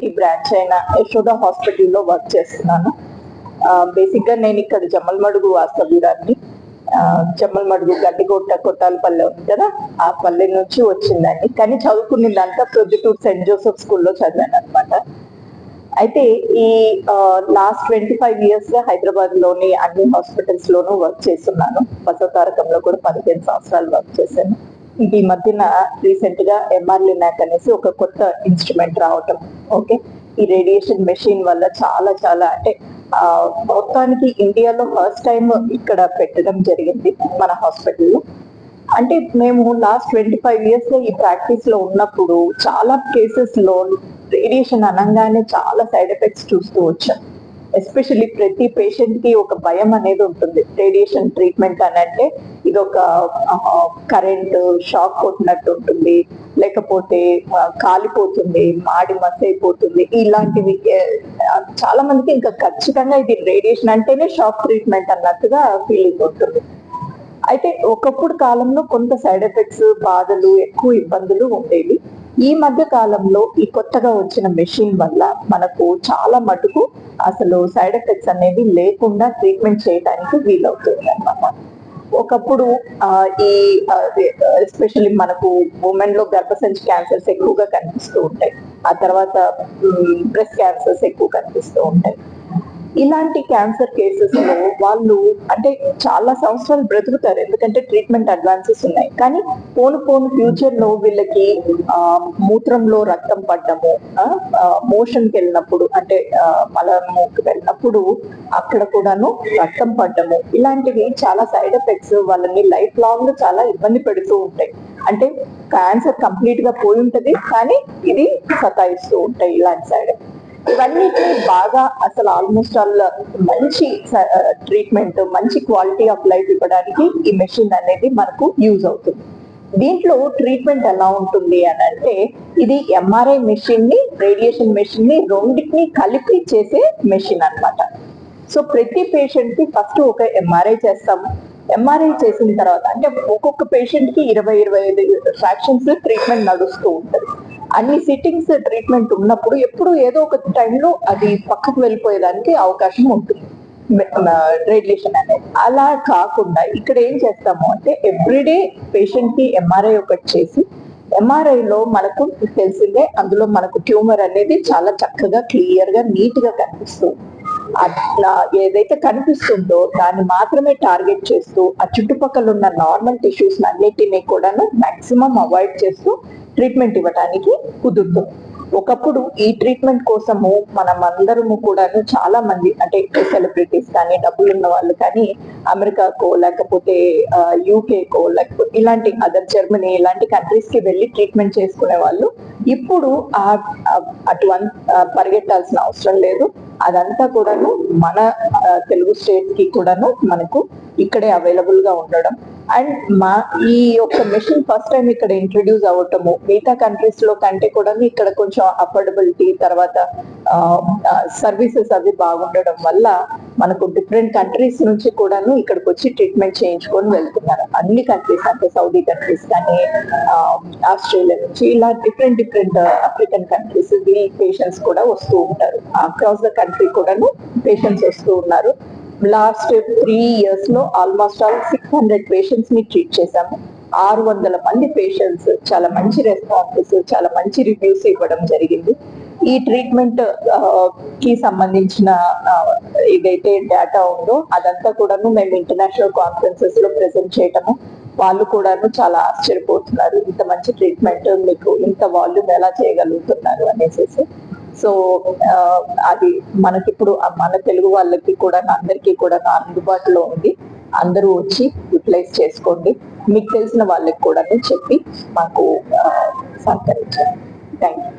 ఈ బ్రాంచ్ అయిన యశోద హాస్పిటల్లో వర్క్ చేస్తున్నాను. బేసిక్ గా నేను ఇక్కడ జమ్మలమడుగు వాస్తవ్యురాన్ని. జమ్మలమడుగు గడ్డిగొట్ట కొట్టాలపల్లె ఉంది కదా, ఆ పల్లె నుంచి వచ్చిందండి. కానీ చదువుకునేదంతా ప్రొద్దుటూరు సెయింట్ జోసెఫ్ స్కూల్లో చదివాను అనమాట. అయితే ఈ లాస్ట్ 25 years గా హైదరాబాద్ లోని అన్ని హాస్పిటల్స్ లోనూ వర్క్ చేస్తున్నాను. బసవతారకంలో కూడా 15 సంవత్సరాలు వర్క్ చేశాను. ఈ మధ్యన రీసెంట్ గా MR Linac అనేసి ఒక కొత్త ఇన్స్ట్రుమెంట్ రావటం. ఓకే, ఈ రేడియేషన్ మెషిన్ వల్ల చాలా చాలా అంటే మొత్తానికి ఇండియాలో ఫస్ట్ టైం ఇక్కడ పెట్టడం జరిగింది మన హాస్పిటల్లో. అంటే మేము లాస్ట్ 25 years గా ఈ ప్రాక్టీస్ లో ఉన్నప్పుడు చాలా కేసెస్ లో రేడియేషన్ అనగానే చాలా సైడ్ ఎఫెక్ట్స్ చూస్తూ వచ్చాం. ఎస్పెషల్లీ ప్రతి పేషెంట్ కి ఒక భయం అనేది ఉంటుంది. రేడియేషన్ ట్రీట్మెంట్ అని అంటే ఇది ఒక కరెంట్ షాక్ కొట్టినట్టు ఉంటుంది, లేకపోతే కాలిపోతుంది, మాడి మస్ అయిపోతుంది, ఇలాంటివి చాలా మందికి ఇంకా ఖచ్చితంగా ఇది రేడియేషన్ అంటేనే షాక్ ట్రీట్మెంట్ అన్నట్టుగా ఫీలింగ్ ఉంటుంది. అయితే ఒకప్పుడు కాలంలో కొంత సైడ్ ఎఫెక్ట్స్, బాధలు, ఎక్కువ ఇబ్బందులు ఉండేవి. ఈ మధ్య కాలంలో ఈ కొత్తగా వచ్చిన మెషిన్ వల్ల మనకు చాలా మటుకు అసలు సైడ్ ఎఫెక్ట్స్ అనేవి లేకుండా ట్రీట్మెంట్ చేయడానికి వీలవుతుంది అన్నమాట. ఒకప్పుడు ఈ ఎస్పెషల్లీ మనకు ఉమెన్ లో గర్భసంచి క్యాన్సర్స్ ఎక్కువగా కనిపిస్తూ ఉంటాయి. ఆ తర్వాత బ్రెస్ట్ క్యాన్సర్స్ ఎక్కువ కనిపిస్తూ ఉంటాయి. ఇలాంటి క్యాన్సర్ కేసెస్ లో వాళ్ళు అంటే చాలా సంవత్సరాలు బ్రతుకుతారు, ఎందుకంటే ట్రీట్మెంట్ అడ్వాన్సెస్ ఉన్నాయి. కానీ పోను ఫ్యూచర్ లో వీళ్ళకి మూత్రంలో రక్తం పడ్డము, మోషన్కి వెళ్ళినప్పుడు అంటే మలమూకి వెళ్ళినప్పుడు అక్కడ కూడాను రక్తం పడ్డము, ఇలాంటివి చాలా సైడ్ ఎఫెక్ట్స్ వాళ్ళని లైఫ్ లాంగ్ చాలా ఇబ్బంది పెడుతూ ఉంటాయి. అంటే క్యాన్సర్ కంప్లీట్ గా పోయి ఉంటది, కానీ ఇది సతాయిస్తూ ఉంటాయి ఇలాంటి సైడ్ ఎఫెక్ట్స్. ఇవన్నిటిని బాగా అసలు ఆల్మోస్ట్ ఆల్ మంచి ట్రీట్మెంట్, మంచి క్వాలిటీ ఆఫ్ లైఫ్ ఇవ్వడానికి ఈ మెషిన్ అనేది మనకు యూజ్ అవుతుంది. దీంట్లో ట్రీట్మెంట్ ఎలా ఉంటుంది అని అంటే, ఇది MRI మెషిన్ ని, రేడియేషన్ మెషిన్ ని రెండింటిని కలిపి చేసే మెషిన్ అన్నమాట. సో ప్రతి పేషెంట్ కి ఫస్ట్ ఒక MRI చేస్తాము. MRI చేసిన తర్వాత అంటే ఒక్కొక్క పేషెంట్ కి 20-25 ఫ్రాక్షన్స్ ట్రీట్మెంట్ నడుస్తూ ఉంటుంది. అన్ని సిట్టింగ్స్ ట్రీట్మెంట్ ఉన్నప్పుడు ఎప్పుడు ఏదో ఒక టైంలో అది పక్కకు వెళ్ళిపోయేదానికి అవకాశం ఉంటుంది రేడియేషన్ అనేది. అలా కాకుండా ఇక్కడ ఏం చేస్తాము అంటే ఎవ్రీడే పేషెంట్ కి MRI ఒకటి చేసి, MRI లో మనకు తెలిసిందే అందులో మనకు ట్యూమర్ అనేది చాలా చక్కగా క్లియర్ గా నీట్ గా కనిపిస్తుంది. అట్లా ఏదైతే కనిపిస్తుందో దాన్ని మాత్రమే టార్గెట్ చేస్తూ ఆ చుట్టుపక్కల ఉన్న నార్మల్ టిష్యూస్ అన్నిటినీ కూడాను మాక్సిమం అవాయిడ్ చేస్తూ ట్రీట్మెంట్ ఇవ్వడానికి కుదురుతుంది. ఒకప్పుడు ఈ ట్రీట్మెంట్ కోసము మనం అందరము కూడాను చాలా మంది అంటే సెలబ్రిటీస్ కానీ, డబ్బులు ఉన్న వాళ్ళు కానీ అమెరికాకో లేకపోతే UKకో లేకపోతే ఇలాంటి జర్మనీ ఇలాంటి కంట్రీస్ కి వెళ్ళి ట్రీట్మెంట్ చేసుకునే వాళ్ళు. ఇప్పుడు అటువంటి పరిగెట్టాల్సిన అవసరం లేదు. అదంతా కూడాను మన తెలుగు స్టేట్స్ కి కూడాను మనకు ఇక్కడే అవైలబుల్ గా ఉండడం. అండ్ ఈ యొక్క మెషిన్ ఫస్ట్ టైం ఇక్కడ ఇంట్రడ్యూస్ అవ్వటము మిగతా కంట్రీస్ లో కంటే కూడా ఇక్కడ కొంచెం అఫోర్డబిలిటీ, తర్వాత సర్వీసెస్ అవి బాగుండడం వల్ల మనకు డిఫరెంట్ కంట్రీస్ నుంచి కూడాను ఇక్కడికి వచ్చి ట్రీట్మెంట్ చేయించుకొని వెళ్తున్నారు. అన్ని కంట్రీస్ అంటే సౌదీ కంట్రీస్ కానీ, ఆస్ట్రేలియా నుంచి ఇలా డిఫరెంట్ ఆఫ్రికన్ కంట్రీస్ ఈ పేషెంట్స్ కూడా వస్తూ ఉంటారు. అక్రాస్ ద కంట్రీ కూడాను పేషెంట్స్ వస్తూ ఉన్నారు. లాస్ట్ 3 years లో ఆల్మోస్ట్ ఆల్ 600 పేషెంట్స్ ని ట్రీట్ చేశాము. 600 మంది పేషెంట్స్ చాలా మంచి రెస్పాన్సెస్, చాలా మంచి రివ్యూస్ ఇవ్వడం జరిగింది. ఈ ట్రీట్మెంట్ కి సంబంధించిన ఏదైతే డేటా ఉందో అదంతా కూడాను మేము ఇంటర్నేషనల్ కాన్ఫరెన్సెస్ లో ప్రెజెంట్ చేయటము, వాళ్ళు కూడాను చాలా ఆశ్చర్యపోతున్నారు, ఇంత మంచి ట్రీట్మెంట్ మీకు ఇంత వాల్యూమ్ ఎలా చేయగలుగుతున్నారు అనేసి. సో అది మనకిప్పుడు మన తెలుగు వాళ్ళకి కూడా అందరికీ కూడా అందుబాటులో ఉంది. అందరూ వచ్చి యూటిలైజ్ చేసుకోండి. మీకు తెలిసిన వాళ్ళకి కూడా చెప్పి మాకు సహకరించండి. Thank you.